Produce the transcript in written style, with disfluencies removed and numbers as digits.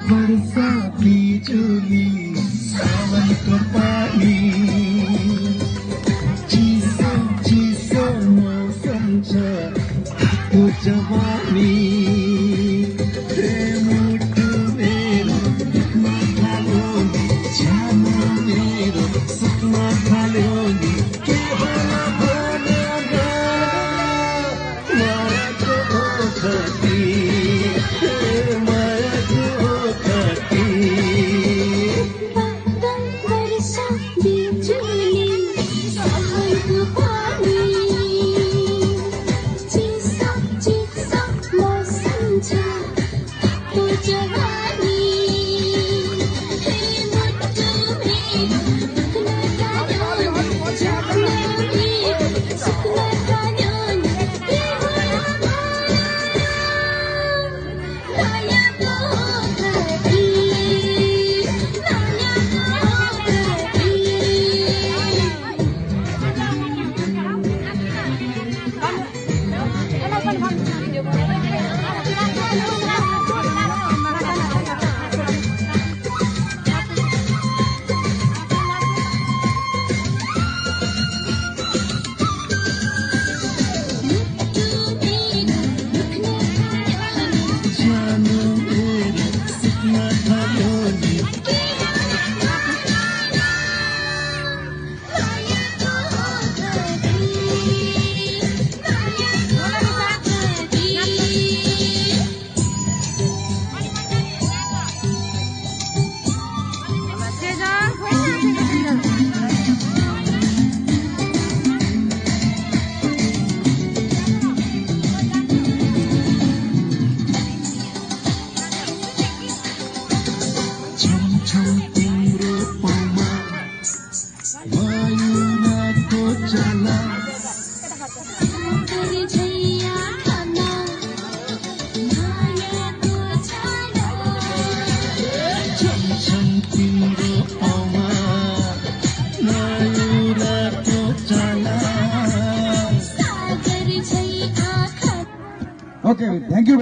वर्षा बिजुली सावनको पानी चिसो चिसो मौसम छ तातो जवानी मुटु मेरो दुख्न थाल्यो नि ज्यानो मेरो सुत्न थाल्यो नि के होला मायाको ओखती Okay, thank you.